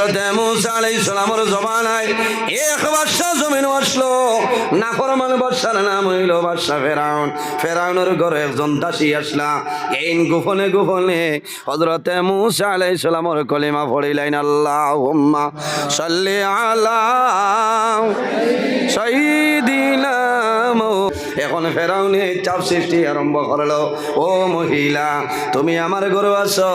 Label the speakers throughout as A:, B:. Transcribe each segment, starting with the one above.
A: হযরত মূসা আলাইহিস সালামের জমানায় এক বাদশা জমিন আসলো, নাফরমান বাদশার নাম হইল বাদশা ফেরাউন। ফেরাউনের ঘরে একজন দাসী আসলা, এই গোপনে গোপনে হযরত মূসা আলাইহিস সালামের কলিমা পড়িলেন, আল্লাহুম্মা সাল্লি আলা সাইয়্যিদিনা। এখন ফেরাউনে চাপ সৃষ্টি আরম্ভ করলো, ও মহিলা তুমি আমার ঘরে আছো,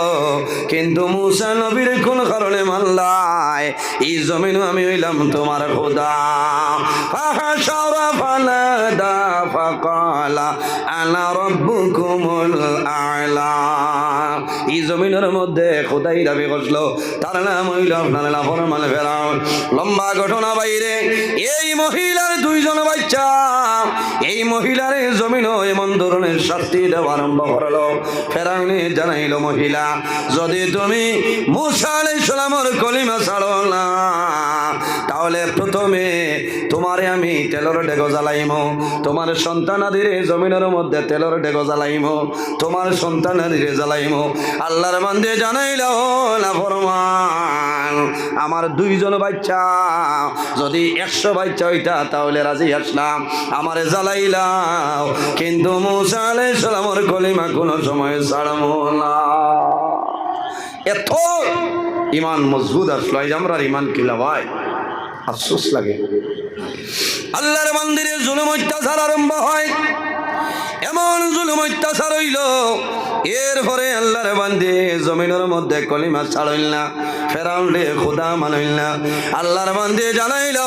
A: কিন্তু মূসা নবীর কোন কারণে মানলাই? এই জমিন আমি হইলাম তোমার খোদা। ফাহাশারা ফানাদা ফাকালা আনা রাব্বুকুমুল আ'লা। এই জমিনের মধ্যে খোদাই দাবি করলো, তার নাম হইল আপনার নাফরমান ফেরাউন। লম্বা ঘটনা বাইরে, এই মহিলার দুইজন বাচ্চা, এই মহিলার জমিনও এমন ধরনের শাস্তি দেওয়া আরম্ভ করলো। ফেরাউনে জানাইল, মহিলা যদি তুমি মূসা আলাইহিস সালামের কলিমা ছাড়ো না, তাহলে প্রথমে তোমারে আমি তেলর ডেগো জ্বালাইমো, তোমার সন্তানাদিরে জমিনের মধ্যে তেলর ডেগো জ্বালাইমো, তোমার সন্তানাদিরে জ্বালাইমো। আল্লাহর বান্দে জানাইল, না ফরমান আমার দুইজন বাচ্চা যদি 100 বাচ্চা হইতা তাহলে রাজি আসলাম, আমারে জ্বালাইলাও, কিন্তু মূসা আলাইহিস সালামের কলিমা কোনো সময় ছাড়বো না। এত ইমান মজবুত আসলো, আমরা ইমান কিলা ভাই, আফসোস লাগে। আল্লাহর মন্দিরে জুলুম অত্যাচার আরম্ভ হয়, এমন জুলুম অত্যাচার হইল, এরপরে আল্লাহর বান্দে জমিনের মধ্যে কলিমা ছাড়ইল না, ফেরাউন রে খোদা মানইল না। আল্লাহর বান্দে জানাইল,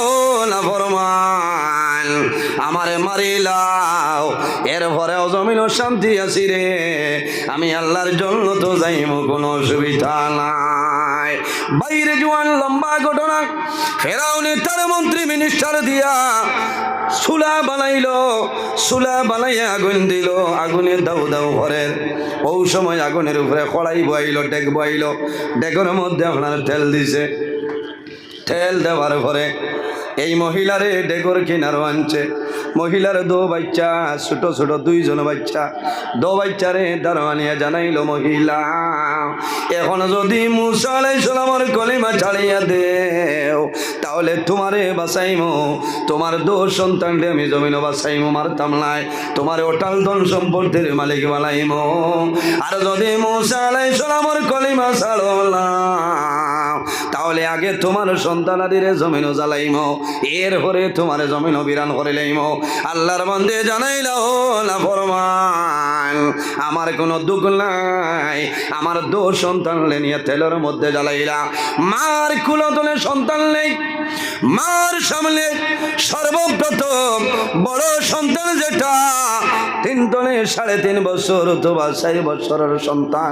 A: না ফরমান আমারে মারিলাও, এরপরেও জমিনও শান্তি আছি রে, আমি আল্লাহর জন্য তো যাইমু, কোনো অসুবিধা নাই। বাইরে জোয়ান লম্বা ঘটনা, ফেরাউনে তার মন্ত্রী মিনিস্টার দিয়া চুলা বানাইলো, চুলা বানাইয়া আগুন দিল, আগুনে দাউ দাউ ঘরের। ওই সময় আগুনের উপরে কড়াই বইল, ডেক বইল, ডেকের মধ্যে আপনার তেল দিছে। তেল দেওয়ার পরে এই মহিলারে ডেকর কিনারও আনছে। মহিলার দো বাচ্চা, ছোট ছোট দুইজন বাচ্চা, দো বাচ্চারে দারোয়ানিয়া জানাইল, মহিলা এখন যদি মূসা আলাইহিস সালামের কলিমা ছাড়িয়া দেও, তাহলে তোমারে বাঁচাইমো, তোমার দো সন্তানরে আমি জমিনও বাঁচাইমো, মারতাম নাই, তোমার অটাল ধন সম্পত্তির মালিক বানাইমো। আর যদি মূসা আলাইহিস সালামের কলিমা ছাড়ো না, তাহলে আগে তোমার সন্তানাদিরে জমিনও জ্বালাইমো, এরপরে তোমার জমিনও বিরান করে লাইমো। আল্লাহর বান্দে জানাইল, না ফরমান আমার কোনো দুঃখ নাই, আমার দো সন্তান নিয়ে তেলের মধ্যে জ্বালাইলা, মার কুলতলে সন্তান নেই, মার সামনে সর্বপ্রথম বড় সন্তান যেটা 3 তলে 3.5 বছর অথবা 4 বছরের সন্তান,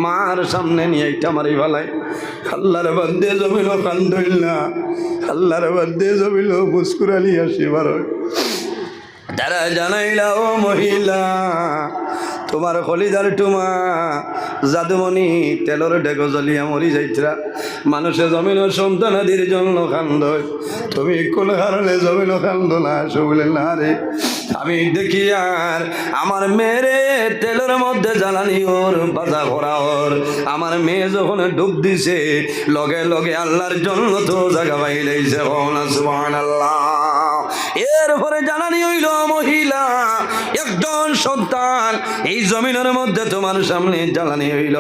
A: মার সামনে নিয়ে এটা মারি ফেলায়। আল্লাহর বান্দে জমিল কান্দইল না, আল্লাহর বান্দে জমিল মুস্কুরালি আসি বার। তারা জানাইলা, ও মহিলা তোমার খলিদার টুমা জাদুমণি তেলর ডেগো জ্বলিয়া মরি যাইতরা, মানুষে জমিন সন্তানাদির জন্য কান্দ, তুমি কোন কারণে জমিন কান্দ না? বলে না রে, আমি দেখি আর আমার মেয়েরে তেলের মধ্যে জ্বালানি ওর বাজা ভরা ওর, আমার মেয়ে যখন ডুব দিছে লগে লগে আল্লাহর জন্য তো জায়গা পাইলেছে, সুবহানাল্লাহ। এরপরে জ্বালানি হইল, মহিলা একজন সন্তান এই জমিনের মধ্যে তোমার সামনে জ্বালানি হইল,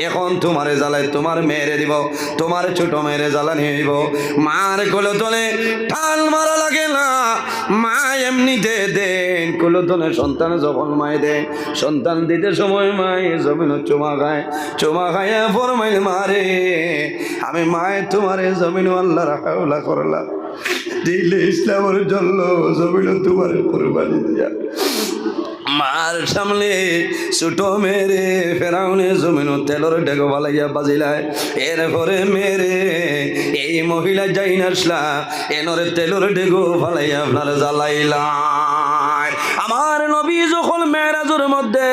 A: এখন তোমারে জ্বালাই তোমার মেয়েরে দিব, তোমার ছোট মেয়েরে জ্বালানি হইব। মার কোলে তোলে ঠাল মারা লাগে না, মা এমনিতে দেন কোলে তোলে সন্তান যখন মায় দেয়, সন্তান দিতে সময় মায় জমিন চুমা খায়, চুমা খায় ফরমাইল, মারে আমি মায়ে তোমারে জমিন আল্লাহ রাখাউলা করলাম, দিলে ইসলামের জন্য জমিন তোমার কোরবানি দিয়া। মার সামনে ছোট মেরে ফেরাউনে জমিন তেলর ডেগো বালাইয়া বাজিলায়, এরপরে মেরে এই মহিলা যাই নাসলা এনরে তেলর ডেগো ফালাইয়া আপনার জ্বালাইলা। আমার নবী যখন মেয়েরাজ মেরাজের মধ্যে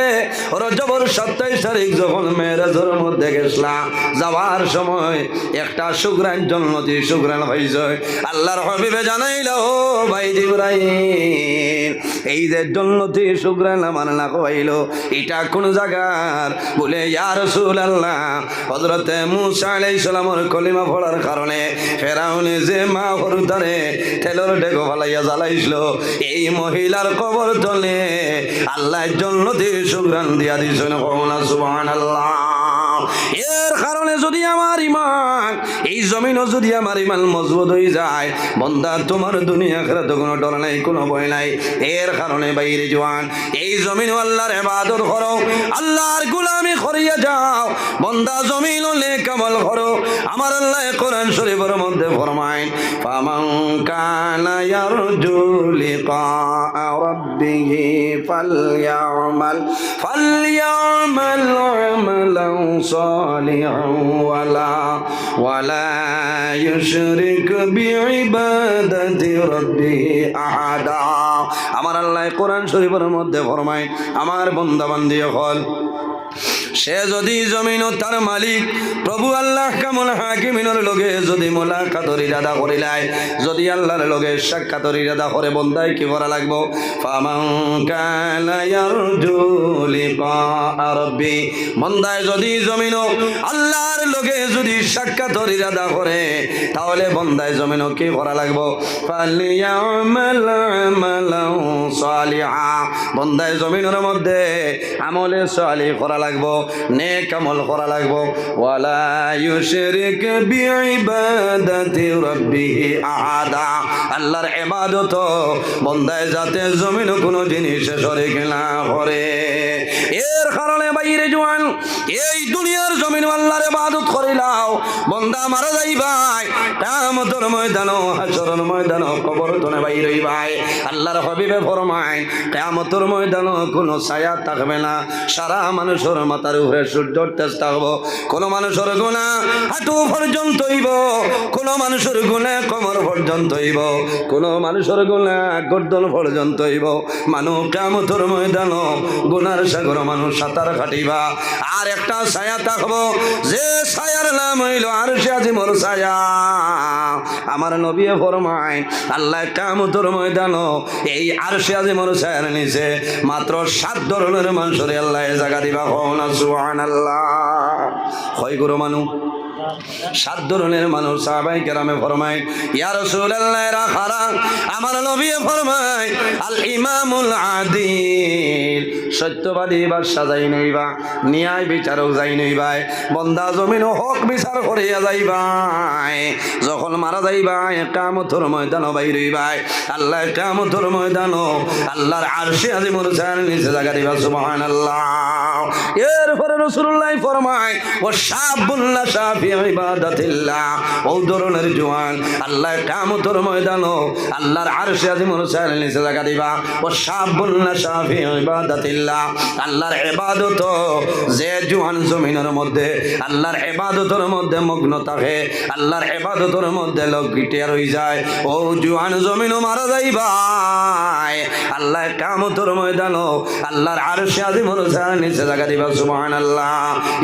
A: রজবর 27 তারিখ যখন মেরাজের মধ্যে গেছলাম, যাওয়ার সময় একটা সুগ্রাণ জন্নতি সুগ্রাণ হয়েছে। আল্লাহর হাবিবে জানাইল, ও ভাই জিবরাইল, এই যে জন্নতি সুগ্রাণ আমার না কইল, এটা কোন জায়গার? বলে ইয়া রাসূলুল্লাহ, হযরতে মূসা আলাইহিস সালামের কলিমা পড়ার কারণে ফেরাউনে যে মা হরুতারে তেলর ডেগো ফালাইয়া জ্বালাইছিল, এই মহিলার কবর তলে আল্লাহ জন্নতি সুগ্রাণ দিয়া দিয়েছেন। সুবহানাল্লাহ। এর কারণে যদি আমার ইমান, এই জমিনও যদি আমার ইমান মজবুত হয়ে যায়, বন্দা তোমার দুনিয়া আখিরাতে কোনো ডর নাই, কোনো ভয় নাই। এর কারণে বাইরে জওয়ান, এই জমিন আল্লাহর ইবাদত করো, আল্লাহর গোলামি করিয়া যাও। বন্দা জমিন নেক আমল করো। আমার আল্লাহ কোরআন শরীফের মধ্যে ফরমায়, ফামান কানা ইয়ারজু লিকা রাব্বিহি ফালইয়ামাল আমালান সালিহান ওয়ালা ইউশরিক বিইবাদাতি রাব্বিহি আহাদা। আমার আল্লাহ কোরআন শরীফের মধ্যে ফরমায়, আমার বান্দা বান্দি হল, সে যদি জমিন তার মালিক প্রভু আল্লাহ কামুল হাকিমিনের লগে যদি মোলাকাতর ইরাদা করিলাই, যদি আল্লাহর লগে সাক্ষাতের ইরাদা করে, বন্দায় কি করা লাগবো? ফামান কানা ইয়ারজু লিকা রাব্বি, বন্দায় যদি জমিন আল্লাহর লগে যদি সাক্ষাতের ইরাদা করে, তাহলে বন্দায় জমিন কি করা লাগবো? ফালিয়ামাল আমালান সালিহা, বন্দায় জমিনের মধ্যে আমলে সালিহ করা লাগবো, নেক আমল করা লাগবো। ওয়ালা ইউশরিক বিইবাদাতি রাব্বিহি আহাদা, আল্লাহর ইবাদত বন্দায় যাতে জমিন কোনো জিনিস শরীক না করে। এর কারণে বাইরে জওয়ান, এই দুনিয়ার জমিন আল্লাহর ইবাদত করিলাও, বন্দা মারা যাইবাই, কিয়ামতের ময়দানও হাশরের ময়দানও কবর তনে বাইরে হইবাই। আল্লাহর হাবিবে ফরমায়, কিয়ামতের ময়দানও কোনো ছায়া থাকবে না, সারা মানুষের মাথার উপরে সূর্যর তেজ থাকবো। কোনো মানুষের গুনাহ হাঁটু পর্যন্ত হইব, কোনো মানুষের গুনাহ কোমর পর্যন্ত হইব, কোনো মানুষের গুনাহ গর্দন পর্যন্ত হইব। মানুষ কিয়ামতের ময়দানও গুনার সাগর মানুষ সাঁতার কাটিবা। আর একটা ছায়া থাকবো, যে ছায়ার নাম হইল আরশে আজিমের ছায়া। আমার নবী ফরমায়, আল্লাহ কিয়ামতের ময়দানও এই আরশে আজিমের ছায়ার নিচে মাত্র 7 ধরনের মানুষের আল্লাহ জায়গা দিবা। সুবহানাল্লাহ। কয় গুরু মানুষ? 7 ধরনের মানুষ। সাহাবায়ে কেরামে ফরমায়, ইয়া রাসূলুল্লাহ রাখারা, আমার নবী ফরমায়, আল ইমামুল আদিল, সত্যবাদী বাদশা যাই নইবা, ন্যায় বিচারক যাই নইবাই, বন্দা জমিন হক বিচার করিয়া যাইবাই। যখন মারা যাইবাই কিয়ামতের ময়দানও বাইর হইবাই, আল্লাহ কিয়ামতের ময়দানও আল্লাহর আরশে আজিমের ছায়ার নিচে জায়গা দিবা। সুবহানাল্লাহ। এরপরে রাসূলুল্লাহ ফরমায়, ওয়া শাবুন নাশা ফি ইবাদাতিল্লাহ, ও ধরনের জওয়ান আল্লাহ কিয়ামতের ময়দানও আল্লাহর আরশে আজিমের ছায়ার নিচে জায়গা দিবা। ওয়া শাবুন নাশা ফি ইবাদাতিল্লাহ, আল্লাহর ইবাদত যে জওয়ান জমিনের মধ্যে আল্লাহর ইবাদতের মধ্যে মগ্ন থাকে, আল্লাহর ইবাদতের মধ্যে লগিটিয়া রই যায়, ও জওয়ান জমিনও মারা যাইবাই, আল্লাহ কিয়ামতের ময়দানও আল্লাহর আরশে আজিমের ছায়ার নিচে জায়গা দিবা। সুবহানাল্লাহ।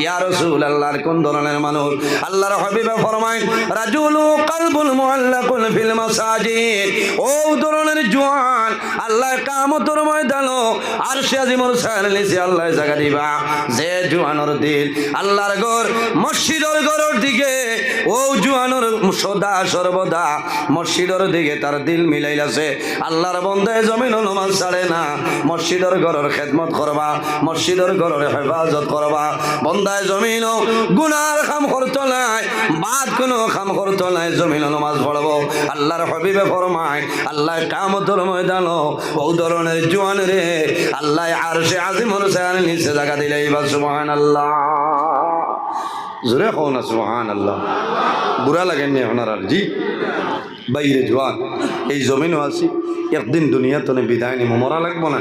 A: ইয়া রাসূলুল্লাহর কোন ধরনের মানুষ? আল্লাহর হাবিবে ফরমায়, রাজুলু কলবুল মুআল্লাকুন ফিল মাসাজিদ, ও ধরনের জওয়ান আল্লাহ কিয়ামতের ময়দানও আরশে আজিমের ছায়ার নিচে আল্লাহ জায়গা দিবা, যে জওয়ানের দিল আল্লাহর ঘর মসজিদের ঘরের দিকে, ও জওয়ানের সদা সর্বদা মসজিদের দিকে তার দিল মিলাইলাছে। আল্লাহর বন্দায় জমিনও নামাজ ছাড়ে না, মসজিদের ঘরের খেদমত করবা, মসজিদের ঘরের হেফাজত করবা, বন্দায় জমিনও গুনার কাম করতো নাই, বাদ কোনো কাম করতো নাই, জমিনও নামাজ পড়বো। আল্লাহর হাবিবে ফরমায়, আল্লাহ কিয়ামতের ময়দানও ও ধরনের জওয়ান রে আল্লাহ আরশে আজিমের ছায়ার নিচে জায়গা দিলেইবা। সুবহানাল্লাহ। জোরে কও না সুবহানাল্লাহ। বুড়া লাগেননি আপনার? আর জি বাইরে জওয়ান, এই জমিনও আছি, একদিন দুনিয়া তো বিদায় নিব, মরা লাগবো না?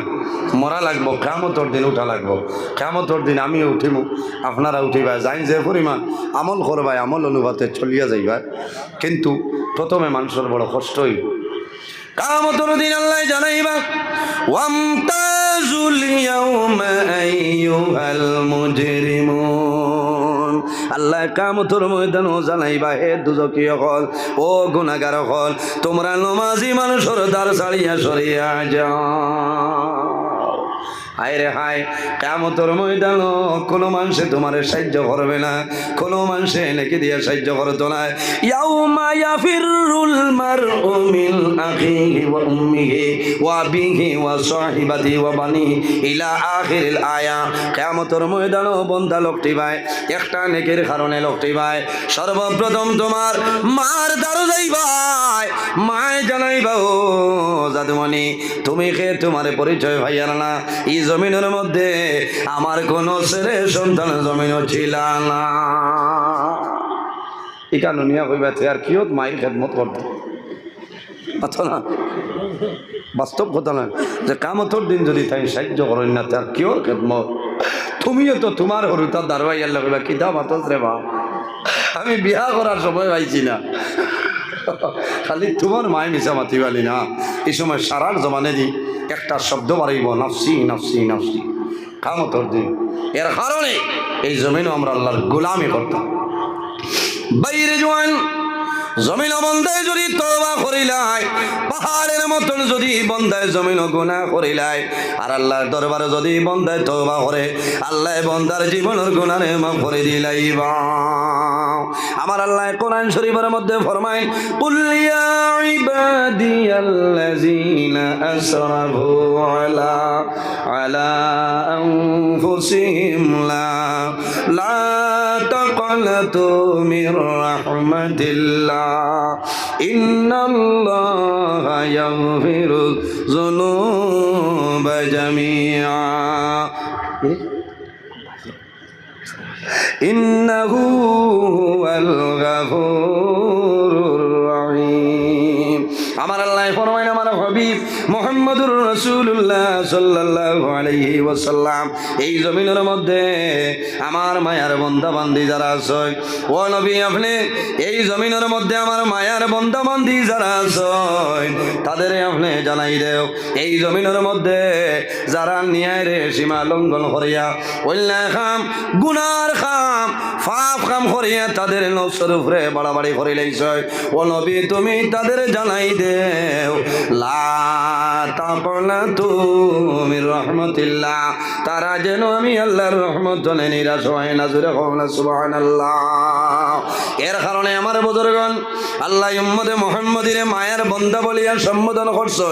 A: মরা লাগবো, কিয়ামতের দিন উঠা লাগবো। কিয়ামতের দিন আমিও উঠিব, আপনারা উঠিবা, যাই যে পরিমাণ আমল করবাই আমল অনুপাতে চলিয়া যাইবা, কিন্তু প্রথমে মানুষের বড় কষ্ট হইব। কিয়ামতের দিন আল্লাহ জানাইবা, ওয়ামতা وامتازوا اليوم أيها المجرمون আল্লাহ কিয়ামতের ময়দানে জানাইবা হে দুজকিয়া হল ও গুনাহগার হল তোমরা নমাজি মানুষের দ্বার ছাড়িয়া সরিয়া যাও হায় রে হায় কিয়ামতের ময়দানে কোনো মানুষে তোমার সাহায্য করবে না কোনো মানুষে নাকি দিয়ে সাহায্য করতো না ইয়াউমা ইয়াফিরুল মারউ মিন আখিহি ওয়া উম্মিহি ওয়া আবিহি ওয়া সাহিবাতিহি ওয়া বানিহি ইলা আখিরিল আয়া কিয়ামতের ময়দানে বান্দা লোকটি ভাই একটা নেকির কারণে লোকটি ভাই সর্বপ্রথম তোমার মার দ্বারে যাইবা মায় জানাইবা ও জাদুমণি তুমি কে তোমার পরিচয় ভাইয়ার না এই জমিনের মধ্যে আমার কোন ছেলে সন্তান জমিনও ছিল না ইকানো নিয়া কইবা আর কিয়ত মায়ের খেদমত করতে পারতো না বাস্তব কথা না যে কিয়ামতের দিন যদি তাই সাহায্য করেন না তার কিয়র খেদমত তুমিও তো তোমার হরুতার দারবাই আল্লাহ কইবা কিতা বাতস রে বা আমি বিয়া করার সময় পাইছি না খালি তোমার মায় মিশা মাতিবালি না এই সময় সারার জমানে দি একটা শব্দ বাড়াইব নাফসি নাফসি নাফসি কিয়ামতের দিন এর কারণে এই জমিনও আমরা আল্লাহর গোলামি করতাম বাইরে জওয়ান জমিন বন্দায় যদি তওবা করিলাই পাহাড়ের মতন যদি বন্দায় জমিন গুনাহ করিলাই আর আল্লাহর দরবারে যদি বন্দায় তওবা করে আল্লাহ বন্দার জীবনের গুনাহে মাফ করে দিলাইবা আমার আল্লাহ কোরআন শরীফের মধ্যে ফরমায় কুল ইয়া ইবাদিয়াল্লাযীনা আসরাফু আলা আনফুসিহিম লা তাকনাতু মির রাহমাতিল্লাহ ইন্নাল্লাহা ইয়াগফিরুয যুনুবা জামিআ ইন্নাহু হুয়াল গাফুরুর রহিম আমার আল্লাহ ফরমায় আমার হাবিব মুহাম্মদুর রাসূলুল্লাহ সাল্লাল্লাহু আলাইহি ওয়াসাল্লাম এই জমিনের মধ্যে আমার মায়ার বান্দা বান্দি যারা আছে ও নবী আপনি এই জমিনের মধ্যে আমার মায়ার বান্দা বান্দি যারা আছে তাদের আপনি জানাই দেও এই জমিনের মধ্যে যারা ন্যায়ের সীমা লঙ্ঘন করিয়া অন্যায় কাম গুনার কাম পাপ কাম করিয়া তাদের নফসের উপরে বাড়াবাড়ি করে লাইছে ও নবী তুমি তাদের জানাই দেও লা তাকনাতু মির রাহমাতিল্লাহ তারা যেন আমি আল্লাহর রহমত জনে নিরাশ হয় না জোরে কও না সুবহানাল্লাহ এর কারণে আমার বুজুর্গগণ আল্লাহ উম্মতে মুহাম্মদিরে মায়ের বান্দা বলিয়া সম্বোধন করছে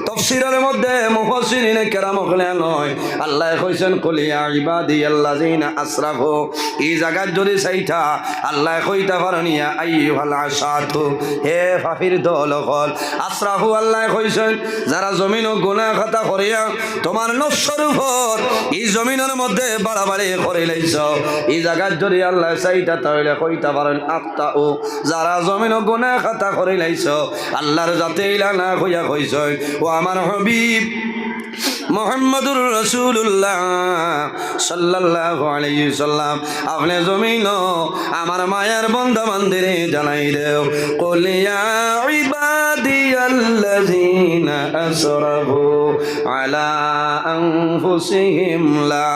A: তাফসীরের মধ্যে মুফাসসিরিনে কেরাম হলেন নয় আল্লাহ কইছেন কুল ইয়া ইবাদিয়াল্লাযীনা আসরাফু এই জায়গায় যদি চাইতা আল্লাহ কইতা পারেন ইয়া আইয়ুহাল আসাতু হে ফাফির দল হল আসরাফু আল্লাহ কইছেন যারা জমিন ও গুনাহ খাতা করিয়া তোমার নফসের উপর এই জমিনের মধ্যে বাড়াবাড়ি করে লাইছ এই জায়গায় যদি আল্লাহ চাইতা তাহলে কইতা পারেন আত্তাও যারা জমিন ও গুনাহ খাতা করে লাইছ আল্লাহর জাতে ইলা না কইয়া কইছেন ও আমার হাবিব মুহাম্মদুর রাসূলুল্লাহ সাল্লাল্লাহু আলাইহি সাল্লাম আপনি জমিন আমার মায়ার বান্দা বান্দিরে জানাই দেও কুল ইয়া ইবাদিয়াল্লাযীনা আসরাফু আলা আনফুসিহিম লা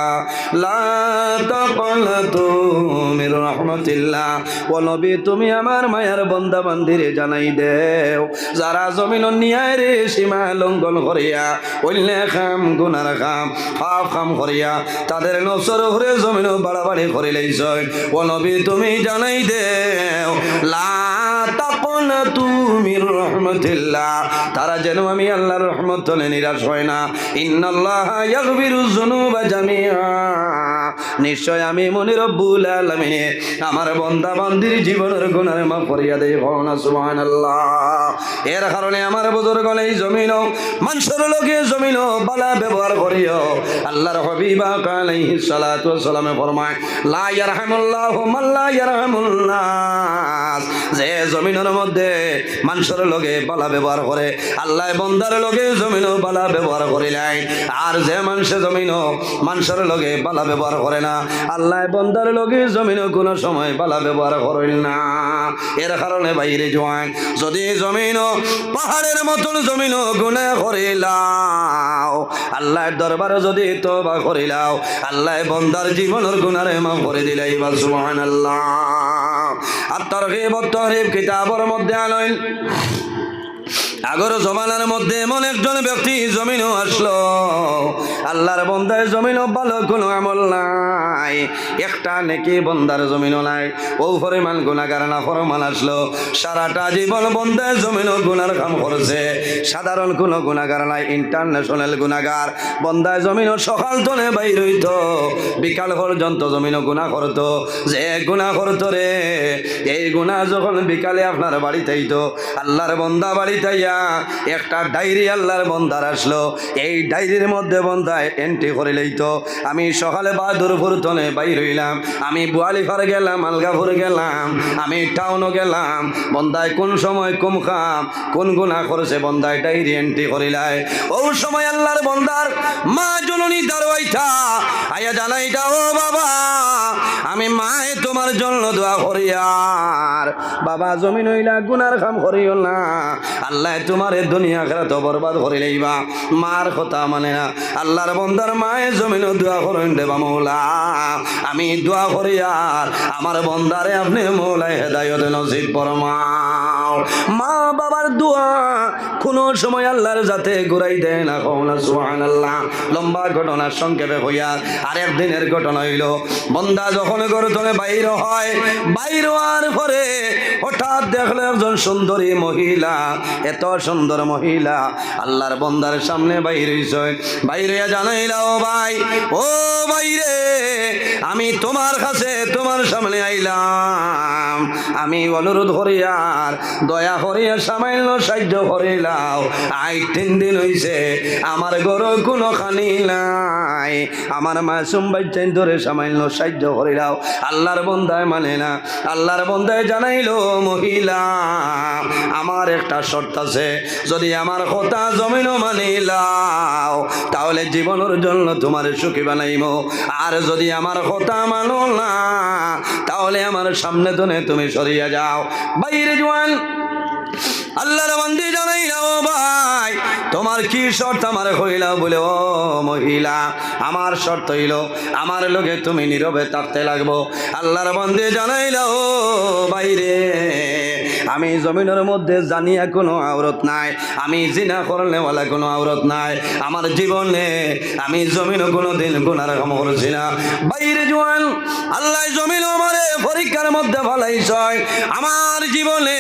A: তাকনাতু মির রাহমাতিল্লাহ ও নবী তুমি আমার মায়ার বান্দা বান্দিরে জানাই দেও যারা জমিন ন্যায়ের সীমা লঙ্ঘন করিয়া অন্যায় কাম গুনার কাম পাপ কাম করিয়া তাদের নফসের উপরে জমিন বাড়াবাড়ি করে লাইছে ও নবী তুমি জানাই দেও লা তাকনাতু মির রাহমাতিল্লাহ তারা যেন আমি আল্লাহর রহমত থেকে নিরাশ হয় না ইন্নাল্লাহা ইয়াগফিরুয যুনুবা জামিআ নিশ্চয় আমি মনি রব্বুল আলামিন আমার বান্দা বান্দির জীবনের গুনাহ মাফ করিয়া দেব না সুবহানাল্লাহ এর কারণে আমার বুজুর্গগণ এই জমিন মানুষের লোকে জমিন বালা ব্যবহার করিও আল্লাহর হাবিব আলাইহিস সালাতু ওয়াস সালাম ফরমায় লা ইয়ারহামুল্লাহু মান লা ইয়ারহামুন নাস যে জমিনের মধ্যে মানুষের লগে বালা ব্যবহার করে, আল্লাহ বন্দার লগে জমিনও বালা ব্যবহার করিলাই। আর যে মানুষে জমিনও মানুষের লগে বালা ব্যবহার করে না, আল্লাহ বন্দার লগে জমিনও কোনো সময় বালা ব্যবহার করিল না। এর কারণে বাইরে জোয়ান, যদি জমিনও পাহাড়ের মতন জমিনও গুনাহ করিলাও, আল্লাহর দরবারে যদি তওবা করিলাও, আল্লাহ বন্দার জীবনের গুনারে মাফ করে দিলাই। বা সুবহানাল্লাহ। আর তারগীব ও তারহিব কিতাবের মধ্যে আনইল, আগর জমানার মধ্যে এমন একজন ব্যক্তি জমিনও আসলো, আল্লাহর বন্দায় জমিনও ভালো কোনো আমল নাই, একটা নেকি বন্দার জমিনও নাই। ও পরিমাণ গুনাহগার না ফরমান আসলো, সারাটা জীবন বন্দায় জমিনও গুনার কাম করছে। সাধারণ কোনো গুনাহগার নাই, ইন্টারন্যাশনাল গুনাহগার। বন্দায় জমিনও সকাল তনে বাইর হইত, বিকাল পর্যন্ত জমিনও গুনাহ করতো। যে গুনাহ করতো রে, এই গুনাহ যখন বিকালে আপনার বাড়িতে আইতো, আল্লাহর বন্দা বাড়িতে আইয়া একটা ডায়েরি আল্লাহর বন্দার আসলো, এই ডায়েরির মধ্যে বন্দায় এন্ট্রি করে লইতো, আমি সকালে বাহাদুরপুর তনে বাইর হইলাম, আমি বোয়ালিফার গেলাম, আলগাপুর গেলাম, আমি টাউনও গেলাম। বন্দায় কোন সময় কোন কাম কোন গুনাহ করছে বন্দায় ডায়েরি এন্ট্রি করিলাই। ওই সময় আল্লাহর বন্দার মা জননী দারওয়াইতা আয়া জানাইতা, ও বাবা আমি মায়ে তোমার জন্য দোয়া করি, আর বাবা জমিন হইলা গুনার কাম করিও না, আল্লাহ তোমার দুনিয়া আখিরাত বরবাদ করে লইবা। মার কথা মানে না, আল্লাহর বন্দার মায়ে জমিন দোয়া করেন, দেবা মৌলা আমি দোয়া করি, আর আমার বন্দারে আপনি মৌলায় হেদায়েত নসিব ফরমাও। মা বাবার দোয়া কোনো সময় আল্লাহর যাতে ঘুরাই দেয় না, কওনা সুবহানাল্লাহ। লম্বা ঘটনা সংক্ষেপে হইয়া আরেক দিনের ঘটনা হইল, বন্দা যখন ঘর থেকে বাইর হয়, বাইর হওয়ার পরে হঠাৎ দেখলো একজন সুন্দরী মহিলা, এত সুন্দর মহিলা আল্লাহর বন্দার সামনে বাইর হইছে। বাইরে জানাইলা, ও ভাই, ও বাইরে আমি তোমার কাছে তোমার সামনে আইলাম, আমি অনুরোধ করি আর দয়া করিয়া সামান্য সাহায্য করিলাও। আই 3 দিন হইছে আমার ঘর কোনো খানি নাই, আমার মাসুম বাচ্চাই ধরে সামান্য সাহায্য করিলাও। আল্লাহর বন্দায় মানে না, আল্লাহর বন্দায় জানাইলো, মহিলা আমার একটা শর্ত আছে, যদি আমার কথা জমিনও মানিলাও তাহলে জীবনের জন্য তোমার সুখী বানাইব, আর যদি আমার কথা মানো না তাহলে আমার সামনে ধনে তুমি সরিয়া যাও। বাইরে জোয়ান আল্লাহর বান্দি জানাইলা, ও ভাই তোমার কি শর্ত আমার হইলা? বলে, ও মহিলা আমার শর্ত হইল আমার লোকে তুমি নীরবে থাকতে লাগবো। আল্লাহর বান্দি জানাইলা, ও বাইরে আমি জমিনের মধ্যে জানিয়া কোনো আওরত নাই, আমি জিনা করলেওয়ালা কোনো আওরত নাই, আমার জীবনে আমি জমিনও কোনো দিন গুনার কাম করছি না। বাইরে জোয়ান আল্লাহ জমিন আমারে পরীক্ষার মধ্যে ফলাইছ, আমার জীবনে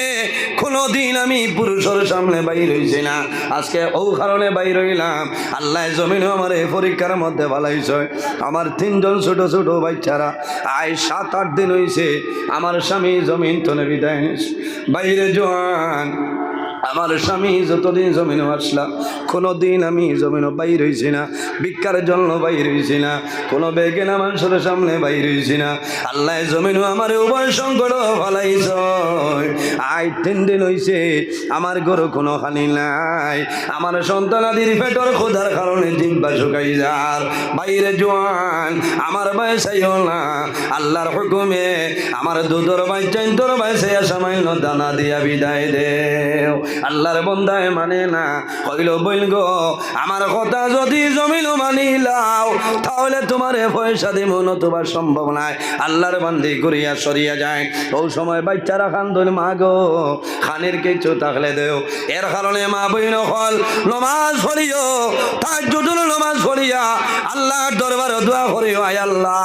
A: কোনো দিন আমি পুরুষের সামনে বাইর হইছি না, আজকে ও কারণে বাইর হইলাম। আল্লাহ জমিন আমারে পরীক্ষার মধ্যে ফলাইছ। আমার 3 জন ছোট ছোট বাচ্চারা আয় 7-8 দিন হইছে আমার স্বামী জমিন তনে বিদায় নিয়েছে। বাইরে জোয়ান আমার স্বামী যতদিন জমিনও আসলাম কোনো দিন আমি জমিনও বাইর হইছি না, ভিক্ষার জন্য বাইর হইছি না, কোনো বেগেনা মানুষের সামনে বাইর হইছি না। আল্লাহ জমিনও আমার উভয় সংকট ফলাইছ। আই 3 দিন হইছে আমার গরু কোনো খানি নাই, আমার সন্তানাদির পেটর খোদার কারণে জিহ্বা শুকাই যার। বাইরে জোয়ান আমার বয়সাইও না, আল্লাহর হুকুমে আমার দুধর বাচ্চাই তোর বয়সে সামান্য দানা দিয়া বিদায় দেও। আল্লাহর বন্দায় মানে না, কইল বইল গো আমার কথা যদি জমিনও মানিলাও তাহলে তোমার পয়সা দিব নতুবা সম্ভব নাই। আল্লাহর বান্দি ঘুরিয়া সরিয়া যায়। ওই সময় বাচ্চারা কান্দন, মা গো খানের কিছু থাকলে দেও। এর কারণে মা বইন হল নমাজ পড়িও, তাহাজ্জুদের নমাজ পড়িয়া আল্লাহর দরবারে দোয়া করিও, আয় আল্লাহ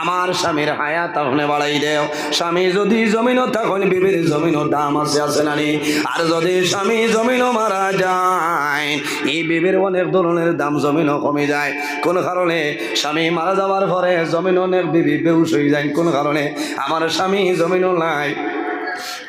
A: আমার স্বামীর হায়াত আপনি বাড়াই দেও। স্বামী যদি জমিনও তখন বিবির জমিনও দাম আছে নানি, আর যদি স্বামী জমিনও মারা যায় এই বিবির অনেক ধরনের দাম জমিনও কমে যায়। কোন কারণে স্বামী মারা যাওয়ার পরে জমিন অনেক বিবি বেহুশ হয়ে যায়, কোন কারণে আমার স্বামী জমিনও নাই।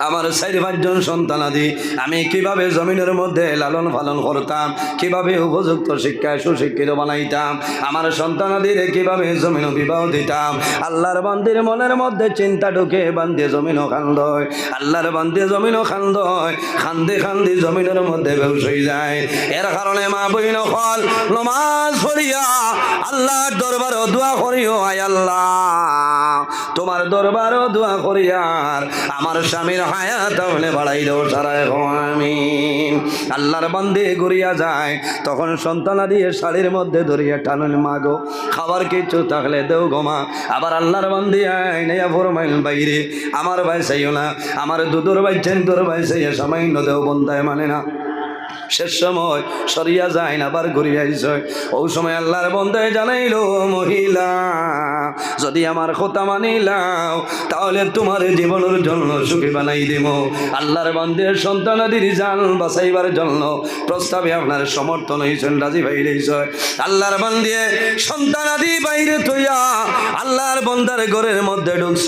A: আমার 4-5 সন্তানাদি আমি কিভাবে জমিনের মধ্যে লালন পালন করতাম, কিভাবে উপযুক্ত শিক্ষায় সুশিক্ষিত বানাইতাম, আমার সন্তানাদিরে কিভাবে জমিন বিবাহ দিতাম। আল্লাহর বান্দির মনের মধ্যে চিন্তা ঢুকে বান্দে জমিনও খান্দয়, আল্লাহর বান্দে জমিনও খান্দয়, খান্দে খান্দি জমিনের মধ্যে বেউস হয়ে যায়। এর কারণে মা বইন হল নমাজ পড়িয়া আল্লাহর দরবারও দোয়া করিও, আয় আল্লাহ তোমার দরবারও দোয়া করিয়ার আমার স্বামীর হায়াত তাহলে বাড়াই দাও সারা আমিন। আল্লাহর বান্দে ঘুরিয়া যায় তখন সন্তানাদি শাড়ির মধ্যে ধরিয়া টানুন মাগো খাবার কিছু থাকলে দেও গোমা। আবার আল্লাহর বান্দি আইনাইয়া ফরমাইল বাইরে আমার ভাই চাইও না, আমার দুধুর বাইছেন তোর ভাই চাইয়া সামান্য দেও বন্ধায় মানে না। শেষ সময় সরিয়া যায় না, আবার ঘুরিয়া যায়। ওই সময় আল্লাহর বন্দায় জানাইলো মহিলা যদি আমার কথা মানিলাও তাহলে তোমার জীবনের জন্য সুখী বানাই দেব। আল্লাহর বান্দের সন্তানাদির জান বাঁচাইবার জন্য প্রস্তাবে আপনার সমর্থন হয়েছেন, রাজি ভাইলেছে। আল্লাহর বান্দিয়ে সন্তানাদি বাইরে থইয়া আল্লাহর বন্দার ঘরের মধ্যে ঢুকছ।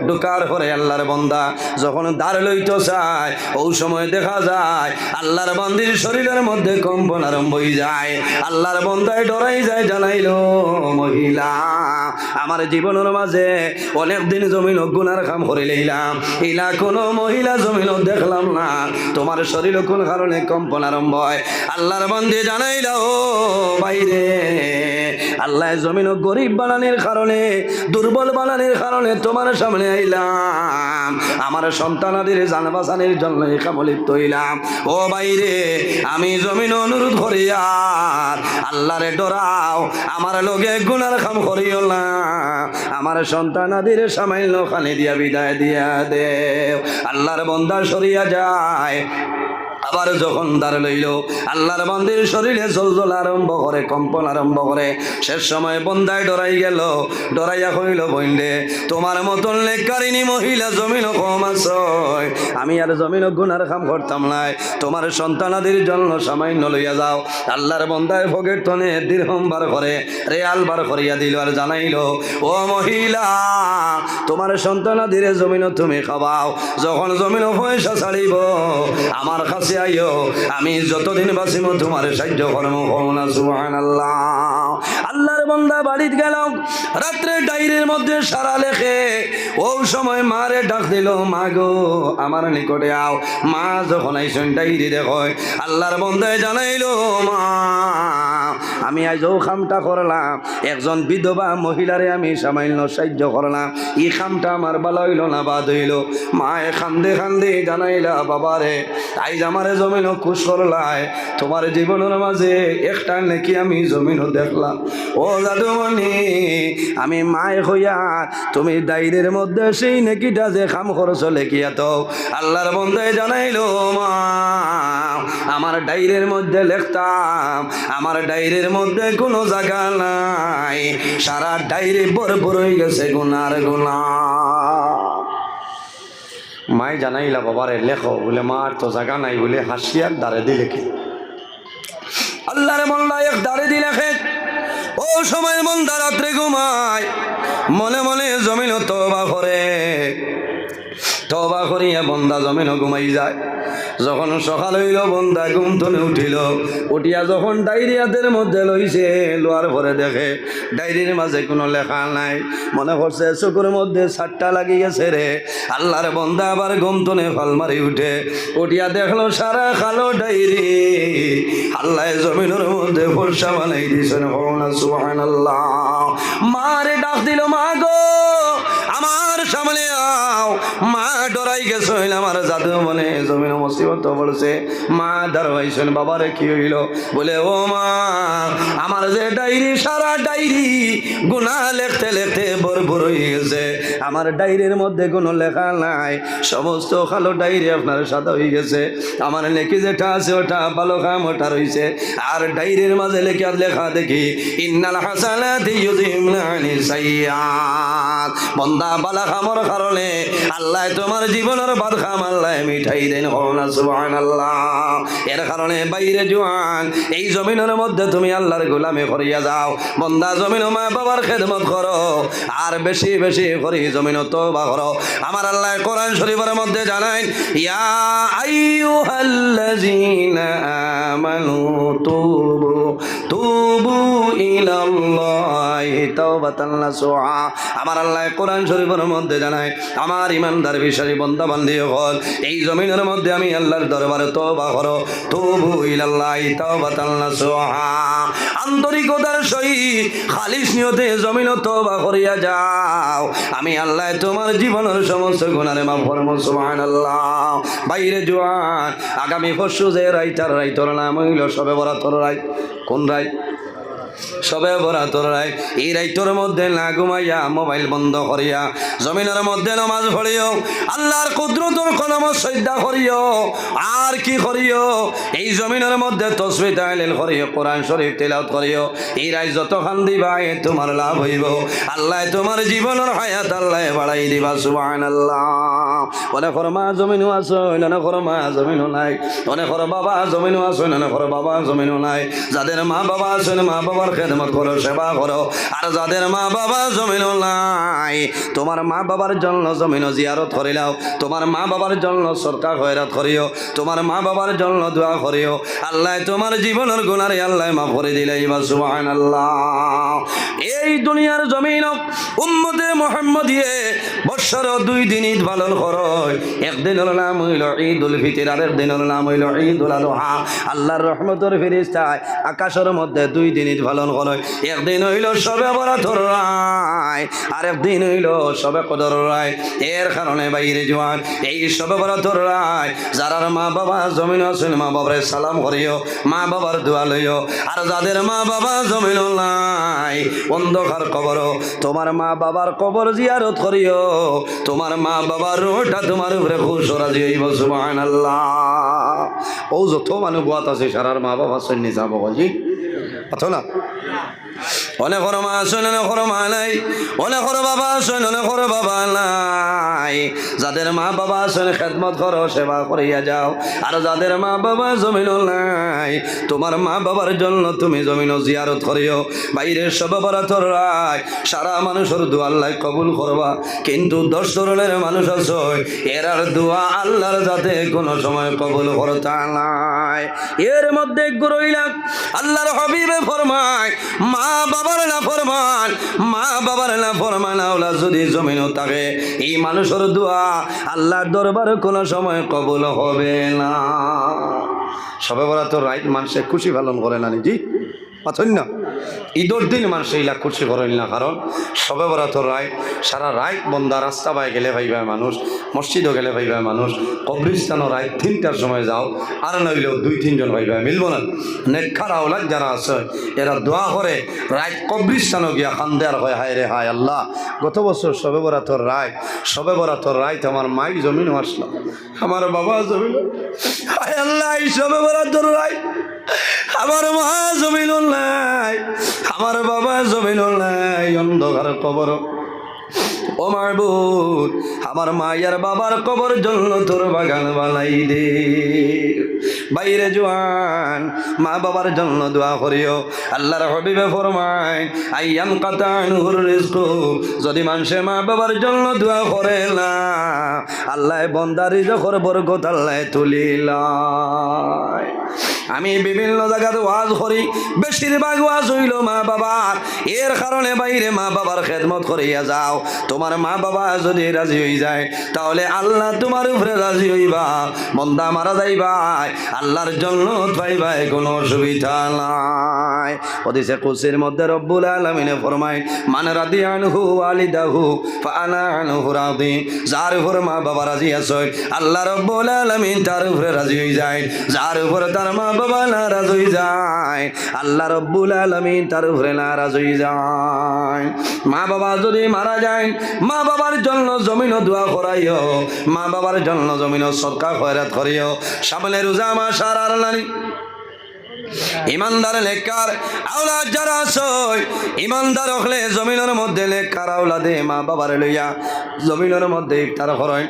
A: ঢুকার পরে আল্লাহর বন্দা যখন দ্বার লইতে চায় ওই সময় দেখা যায় আল্লাহর বান্দির শরীরের মধ্যে কম্পন আরম্ভ হয়ে যায়। আল্লাহর বন্দায় ডরাই যায়, জানাইলো মহিলা আমার জীবনের মাঝে অনেকদিন জমিন গুনার কাম করে লইলাম, ইলা কোনো মহিলা জমিন দেখলাম না, তোমার শরীর কোন কারণে কম্পন আরম্ভ হয়। আল্লাহর বন্দে জানাইলো বাইরে আল্লাহ জমিন গরিব বানানোর কারণে দুর্বল বানানোর কারণে তোমার সামনে আইলাম, আমার সন্তানাদের জান বাঁচানোর জন্য কামলিপ্ত হইলাম। ও বাইরে আমি জমিন অনুরোধ করি আর আল্লাহরে ডরাও, আমার লোকে গুনার কাম করিও না, আমার সন্তানাদের সামান্য খালি দিয়া বিদায় দিয়া দেও। আল্লাহর বন্দা সরিয়া যায়। আবার যখন দ্বার লইল আল্লাহর বান্দির শরীরে জলজল আরম্ভ করে, কম্পন আরম্ভ করে। শেষ সময় বন্দায় ডরাই গেল, ডরাইয়া কইল বইন্ডে তোমার মতন লেকারিনী মহিলা জমিন কম আছে, আমি আর জমিন গুনার কাম করতাম নাই, তোমার সন্তানাদের জন্য সামান্য লইয়া যাও। আল্লাহর বন্দায় ভোগের তনে দিরহম বার করে রেয়াল বার করিয়া দিল আর জানাইল ও মহিলা তোমার সন্তানাদের জমিন তুমি খাবাও, যখন জমিন পয়সা ছাড়িব আমার কাছে আইও, আমি যতদিন বাঁচিব তোমার সাহায্য করব। সুবহানাল্লাহ। আল্লাহর বান্দা বাড়িতে গেল, রাত্রে ডায়েরির মধ্যে সারা লেখে। ও সময় মারে ডাক দিল, মা গো আমার নিকটে আও। মা যখন আইসেন ডায়েরি দেখো আল্লাহর বান্দায় জানাইলো মা আমি আজও খামটা করলাম, একজন বিধবা মহিলারে আমি সামান্য সাহায্য করলাম, এই খামটা আমার ভালো হইল না বাদ হইল। মায়ে খান্দে খান্দে জানাইলা বাবারে আইজ আমারে জমিন খুশ করলাই, তোমার জীবনের মাঝে একটা নাকি আমি জমিন দেখলাম। ও দাদুমণি আমি মায় হইয়া তুমি ডায়েরির মধ্যে সেই নেকিটা যে খাম খরচ লেখিয়া তো আল্লাহর বন্দায় জানাইলো মা আমার ডায়েরির মধ্যে লিখতাম, আমার ডায়েরির মধ্যে কোনো জায়গা নাই, সারা ডায়েরি ভরপুর হয়ে গেছে গুনার গুনাহ। মায় জানাইলা বাবারে লেখো, বলে মার তো জায়গা নাই, বলে হাসিয়ার দাঁড়ে দি লেখে। আল্লাহরে মোল্লা এক দাঁড়ে দি লেখে। ও সময় মন্দা রাত্রে ঘুমায়, মনে মনে জমিন তওবা করে, তওবা করিয়া বন্দা জমিন ঘুমাই যায়। যখন সকাল হইল বন্দা ঘুম থেকে উঠিল, উঠিয়া যখন ডায়েরি হাতের মধ্যে লইছে, লোয়ার পরে দেখে ডায়েরির মাঝে কোনো লেখা নাই। মনে করছে চোখের মধ্যে ছাট্টা লাগি গেছে রে। আল্লাহর বন্দা আবার ঘুম থেকে ফাল মারি উঠে, উঠিয়া দেখলো সারা কালো ডায়েরি। আল্লাহ জমিনের মধ্যে ফর্সা বানাই দিয়েছেন। সুবহানাল্লাহ। মারে ডাক দিল, মা গো আমার সামনে আও। মা ডরাই গেছে, আমার জাদু মনে জমিন মুসিবত বলছে। মা দাঁড়াইছেন, বাবারে কি হইল? বলে ও মা আমার যে ডায়েরি সারা ডায়েরি গুনাহ লিখতে লিখতে ভরপুর হয়ে গেছে, আমার ডায়েরির মধ্যে কোনো লেখা নাই, সমস্ত কালো ডায়েরি আপনার সাদা হয়ে গেছে। আমার নেকি যেটা আছে ওটা ভালো কাম ওটা রয়েছে, আর ডায়েরির মাঝে লেখা দেখি ইন্নাল হাসানাতি ইউযহিবনা আনিস সাইয়্যাত। বন্দা বালা কামর কারণে আল্লাহ তোমার জীবনের বাদ খাম আল্লাহ মিঠাই দেন করোনা সুবহানাল্লাহ। এর কারণে বাইরে জোয়ান এই জমিনের মধ্যে তুমি আল্লাহর গোলামি করিয়া যাও বন্দা, জমিন মা বাবার খেদমত করো আর বেশি বেশি করি জমিন তওবা করো। আমার আল্লাহ কোরআন শরীফের মধ্যে জানায় ইয়া আইয়ুহাল্লাযীনা আমানু তুবু ইলাল্লাহি তাওবাতান নাসুহা। আমার আল্লাহ কোরআন শরীফের মধ্যে জানায় আমার ইমানদার বিশ্বাসী বান্দা বান্দী হল এই জমিনের মধ্যে আমি আল্লাহর দরবারে তওবা করো, তুবু ইলাল্লাহি তাওবাতান নাসুহা। আন্তরিকতার সহিত খালিস নিয়তে জমিন তওবা করিয়া যাও, আমি আল্লাহ তোমার জীবনের সমস্ত গুনাহ মাফ করব সুবহানাল্লাহ। বাইরে জোয়ান আগামী পরশু যে রাইতার রাইতর নাম হইল সবে বরাতর রাই। কোন রাই? সবে বরাতর রাই। এই রাইতর মধ্যে না ঘুমাইয়া মোবাইল বন্ধ করিয়া জমিনের মধ্যে নামাজ পড়িও, আল্লাহর কুদরতর কলম শ্রদ্ধা করিও। আর কি করিও? এই জমিনের মধ্যে তাসবিহ তাহলিল করিও, কোরআন শরীফ তেলাওয়াত করিও। এই রাই যত খান দিবা তোমার লাভ হইব। আল্লাহ তোমার জীবনের হায়াত আল্লাহ বাড়াই দিবা সুবহানাল্লাহ। অনেক মা জমিনও আছে, অনেক মা জমিনও নাই, অনেক বাবা জমিনও আছে, অনেক বাবা জমিনও নাই। যাদের মা বাবা আছেন মা বাবার খেদমত করো, সেবা করো। আর যাদের মা বাবা জমিনও নাই তোমার মা বাবার জন্য জমিনও জিয়ারত করিলাও, তোমার মা বাবার জন্য সরকার খয়রাত করিও, তোমার মা বাবার জন্য দোয়া করিও। আল্লাহ তোমার জীবনের গুনারে আল্লাহ মাফ করে দিলাই বা সুবহানাল্লাহ। এই দুনিয়ার জমিন উম্মতে মুহাম্মদিয়ে বৎসর 2 দিন ঈদ পালন করো। একদিনের নাম হইল ঈদুল ফিতর, আর একদিনের নাম হইল ঈদুল আযহা। আল্লাহর রহমতের ফেরেশতায় আকাশের মধ্যে 2 দিন ঈদ পালন করে। একদিন হইল শবে বরাতর রায়, আর একদিন হইল শবে কদর রায়। এর কারণে বাইরে জোয়ান এই শবে বরাতর রায় যারার মা বাবা জমিন আছেন মা বাবারে সালাম করিও, মা বাবার দোয়া লইও। আর যাদের মা বাবা জমিন নাই অন্ধকার কবর, তোমার মা বাবার কবর জিয়ারত করিও। তোমার মা বাবার রূহটা তোমার উপরে খুশ রাজি হইব সুবহানাল্লাহ। ও যত মানুষ গোয়াত আছে সারার মা বাবা সন্নি যাব জি আছো না? অনেক মা আছেন, অনেক মা নাই, অনেক বাবা আছেন, অনেক বাবা নাই। যাদের মা বাবা আছেন খেদমত করো, সেবা করিয়া যাও। আর যাদের মা বাবা জমিন নাই তোমার মা বাবার জন্য তুমি জমিন জিয়ারত করিও। বাইরে সবে বরাতর রায় সারা মানুষের দোয়া আল্লাহ কবুল করবা, কিন্তু 10 ধরনের মানুষ আছে এরার দোয়া আল্লাহর যাতে কোনো সময় কবুল করতা নাই। এর মধ্যে গুরইলা আল্লাহর হাবিবে ফরমায় মা বাবার না ফরমান, মা বাবার না ফরমান আওলা যদি জমিনও থাকে এই মানুষের দোয়া আল্লাহর দরবারে কোনো সময় কবুল হবে না। সবে বরাতর রাত মানুষে খুশি পালন করে না জি পাচ্ছেন না? ঈদের দিন মানুষ এইলা খুশি করেন না, কারণ সবে বরাতর রায় সারা রায় বন্দা রাস্তা পায়ে গেলে ভাইবা মানুষ, মসজিদও গেলে ভাইবা মানুষ, কবরিস্তানও রায় 3টার সময় যাও, আর নইলেও 2-3 জন ভাইবা মিলব না। নেককার আওলাদ যারা আছে এরা দোয়া করে রায় কবরিস্তানও গিয়া কান্দে আর হয় হায় রে হায় আল্লাহ, গত বছর সবে বরাতর রায় তো আমার মাই জমিনও আসলো, আমার বাবা জমিন, হায় আল্লাহ এই সবে বরাতর রায় আমার মা জমিন নাই, আমার বাবা জমিন নাই, অন্ধকার কবর। ও মাহবুব আমার মায়ের বাবার কবর জন্য তোর বাগান বানাই দে। বাইরে জোয়ান মা বাবার জন্য দোয়া করিও। আল্লাহর হাবিবে ফরমায় আইয়ান কাতানুর রিজকু, যদি মানুষে মা বাবার জন্য দোয়া করে না আল্লাহ বন্দার রিজকের বরকত আল্লাহ তুলিলায়। আমি বিভিন্ন জায়গাতে ওয়াজ করি, বেশিরভাগ ওয়াজ হইল মা বাবার। এর কারণে বাইরে মা বাবার খেদমত করিয়া যাও। তোমার মা বাবা যদি রাজি হয়ে যায় তাহলে আল্লাহ তোমার উপরে রাজি হইবা, বন্দা মারা যাইবাই আল্লাহর জন্য পাইবাই, কোনো অসুবিধা নাই। হাদিসে কুদসির মধ্যে রব্বুল আলামিন ফরমায় মান রাদিয়ানহু ওয়ালিদাহু ফাআনা আনহু রাদি। যার উপর মা বাবা রাজি আছে আল্লাহ রব্বুল আলামিন তার উপরে রাজি হয়ে যায়। যার উপর তার মা বাবা নারাজ হয়ে যায় আল্লাহ রব্বুল আলামিন তার উপরে নারাজ হয়ে যায়। মা বাবা যদি মারা যায় মা বাবার জন্য জমিন দোয়া করাইও, মা বাবার জন্য জমিন সদকা খয়রাত করিও। সামনে রোজা মাস আর নানি ইমানদার নেককার আওলাদ যারা আছে ইমানদার হলে জমিনের মধ্যে নেককার আওলাদে মা বাবার লইয়া জমিনের মধ্যে ইফতার করেন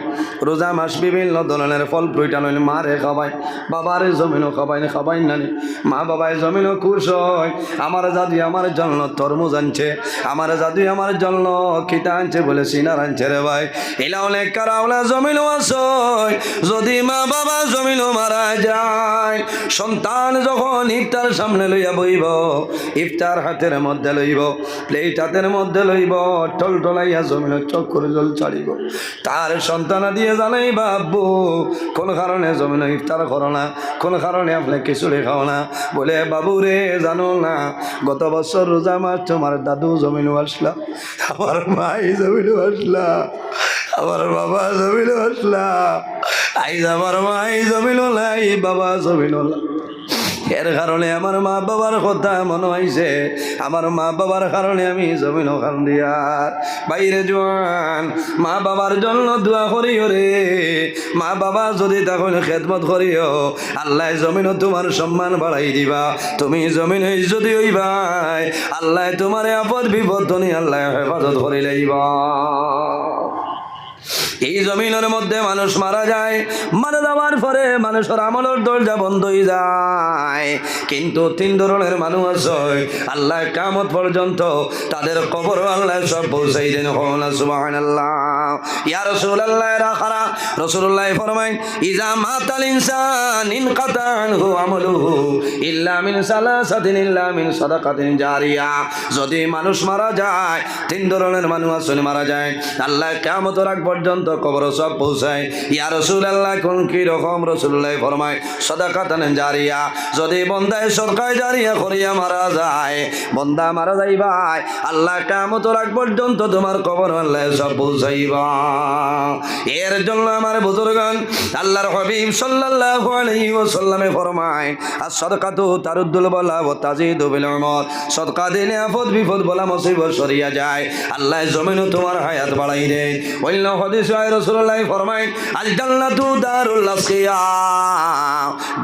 A: রোজা মাস বিভিন্ন ধরনের ফল ফ্রুট আনেন মারে খাবায় বাবারে জমিনও খাবাই নানি মা বাবায় জমিনও খুশ হয় আমার জাদি আমার জন্য তরমুজ আনছে আমার জাদি আমার জন্য খিতা আনছে বলে সিনার আনছে রে ভাই এলাও নেককার আওলাদ জমিনও আছে যদি মা বাবা জমিনও মারা যায় সন্তান যখন ইফতার সামনে লইয়া বইব ইফতার হাতের মধ্যে লইব প্লেট হাতের মধ্যে লইব টলটলাইয়া জমিন চক্কর জল ছাড়িব তার সন্তান দিয়ে জানাই বাবু কোন কারণে জমিন ইফতার করো না কোন কারণে আপনি খিচুড়ি খাও না বলে বাবু রে জানো না গত বছর রোজা মাস তোমার দাদু জমিন আসলা আমার মাই জমিন আসলা আমার বাবা জমিন আসলা আইজ আমার মাই জমিন লাই বাবা জমিন এর কারণে আমার মা বাবার কথা মনে হয়েছে আমার মা বাবার কারণে আমি জমিন ওখান দিয়ার বাইরে জোয়ান মা বাবার জন্য দোয়া করিও রে মা বাবা যদি তখন খেদমত করিও আল্লাহ জমিন তোমার সম্মান বাড়াই দিবা তুমি জমিন যদি হইবাই আল্লাহ তোমার আপদ বিপদ আল্লাহ হেফাজত করে লইবা এই জমিনের মধ্যে মানুষ মারা যায় মারা যাওয়ার পরে মানুষের আমলের দরজা বন্ধ হয়ে যায় কিন্তু তিন ধরনের মানুষ আছে আল্লাহ কিয়ামত পর্যন্ত তাদের কবর আল্লাহ সব পৌঁছাই দেন সুবহানাল্লাহ ইয়া রাসূলুল্লাহ রাখারা রাসূলুল্লাহ ফরমায় ইজা মাতাল ইনসান ইনকাতা আনহু আমলুহু ইল্লা মিন সালাসাতিন ইল্লা মিন সাদাকাতিন জারিয়া যদি মানুষ মারা যায় তিন ধরনের মানুষ আছে মারা যায় আল্লাহ কিয়ামতের আগ পর্যন্ত কবর সব পৌঁছায় ইয়া রাসূলুল্লাহ কোন কি রকম রাসূলুল্লাহ ফরমায় সাদাকাতান জারিয়া যদি বান্দায় সদকায়ে জারিয়া করিয়া মারা যায় বান্দা মারা যাইবা আল্লাহ কিয়ামতের আগ পর্যন্ত তোমার কবর আল্লাহ সব পৌঁছাইবা এর জন্য আমার বুজুর্গান আল্লাহর হাবিব সাল্লাল্লাহু আলাইহি ওয়াসাল্লামে ফরমায় as-সাদাকাতু তারুদ্দুল বালা ওয়া তাজিদু বিল উমর সদকা দিলে আপদ বিপদ বলা মুসিবত সরিয়া যায় আল্লাহ জমিনে তোমার হায়াত বাড়াই দেয় অন্য হাদিসে রাসূলুল্লাহ ফরমায় আল জান্নাতু দারুল আসকিয়া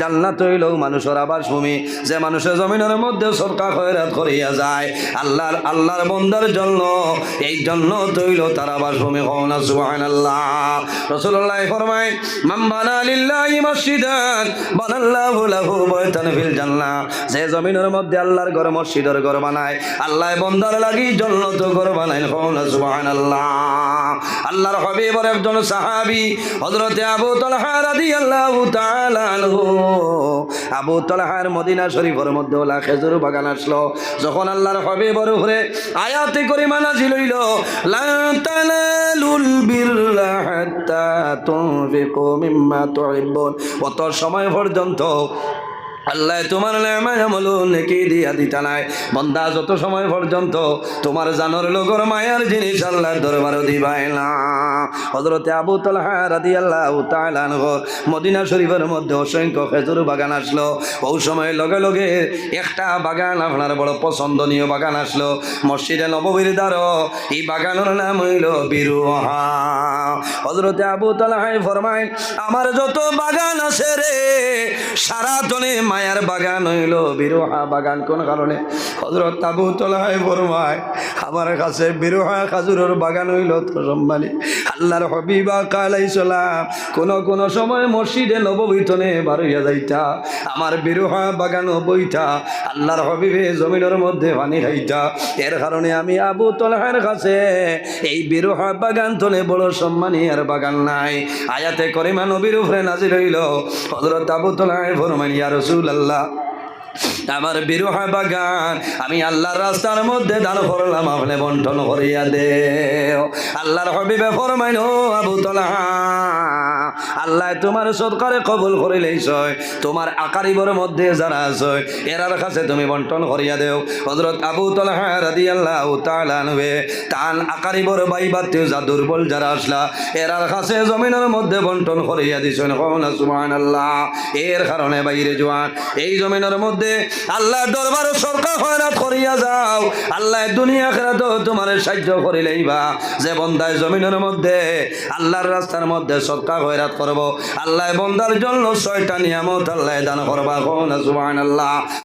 A: জান্নাত হইল মানুষের আবাসভূমি যে মানুষের জমিনের মধ্যে সদকা খয়রাত করিয়া যায় আল্লাহর বান্দার জন্য এই জান্নাত হইল তার আবাসভূমি হওয়া সুবহানাল্লাহ রাসূলুল্লাহ ফরমায় মান বানা লিল্লাহি মসজিদান বানাল্লাহু লাহু বাইতান ফিল জান্নাহ যে জমিনের মধ্যে আল্লাহর ঘর মসজিদের ঘর বানায় আল্লাহ বান্দার লাগি জান্নাত ঘর বানায় হওয়া সুবহানাল্লাহ আল্লাহর হাবিবের একজন সাহাবী হযরত আবু তালহা রাদিয়াল্লাহু তাআলা আনহু আবু তালহার মদিনা শরীফের মধ্যে ওলা খেজুর বাগান আসলো যখন আল্লাহর হাবিবের উপরে আয়াতে কারিমা নাযিল হইল লা তানালুল বিররা হাত্তা তুনফিকু মিম্মা তুহিব্বুন অত সময় পর্যন্ত আল্লাহ তোমার নেমায় আমল নেকি দিয়া দিতা নাই বান্দা যত সময় পর্যন্ত তোমার জানোর লোকের মায়ার জিনিস আল্লাহর দরবারে দিবাই না হযরত আবু তালহা রাদিয়াল্লাহু তাআলা আনহু মদিনা শরীফের মধ্যে অসংখ্য খেজুর বাগান আসলো ওই সময় লগে লগে একটা বাগান আপনার বড় পছন্দনীয় বাগান আসলো মসজিদে নববীর দ্বারো এই বাগানের নাম হইল বিরুহা হযরত আবু তালহা ফরমায় আমার যত বাগান আছে রে সারা জনে মায়ার বাগান হইল বিরুহা বাগান কোন কারণে হযরত আবু তালহা ফরমায় আমার কাছে বিরুহা খেজুরের বাগান হইল তো সম্মানী আল্লাহর হাবিব আলাইহিস সালাম কোন সময় মসজিদে নববীতনে বার হইয়া যাইতা আমার বিরুহা বাগান বইতা আল্লাহর হাবিবে জমিনের মধ্যে পানি খাইতা এর কারণে আমি আবু তালহার কাছে এই বিরুহা বাগান তনে বড় সম্মানী আর বাগান নাই আয়াতে কারিমা নবীর উপরে নাযিল হইল হযরত আবু তালহা ফরমান ইয়া রাসূলুল্লাহ আমার বিরুহা বাগান আমি আল্লাহর রাস্তার মধ্যে দান করলাম আপনি বন্টন করিয়া দেও আল্লাহর হাবিবে ফরমাইল আবু তালহা আল্লাহ তোমার সদকারে কবুল করে লইছয় তোমার আকারিবর মধ্যে যারা আছে এরার কাছে তুমি বন্টন করিয়া দেও হযরত আবু তালহা রাদিয়াল্লাহু তাআলা আনহু তান আকারিবর বাইবাতে যা দুর্বল যারা আসলা এরার কাছে জমিনের মধ্যে বন্টন করিয়া দিছেন সুবহানাল্লাহ এর কারণে বাইরে জওয়ান এই জমিনের মধ্যে আল্লাহ দরবারে সরকার খয়রাত করিয়া যাও আল্লাহ দুনিয়া আখিরাত তোমার সাহায্য করে লইবা যে বান্দায় জমিনের মধ্যে আল্লাহর রাস্তার মধ্যে সরকার খয়রাত করব আল্লাহ বান্দার জন্য 6টা নিয়ামত আল্লাহ দান করবা সুবহানাল্লাহ।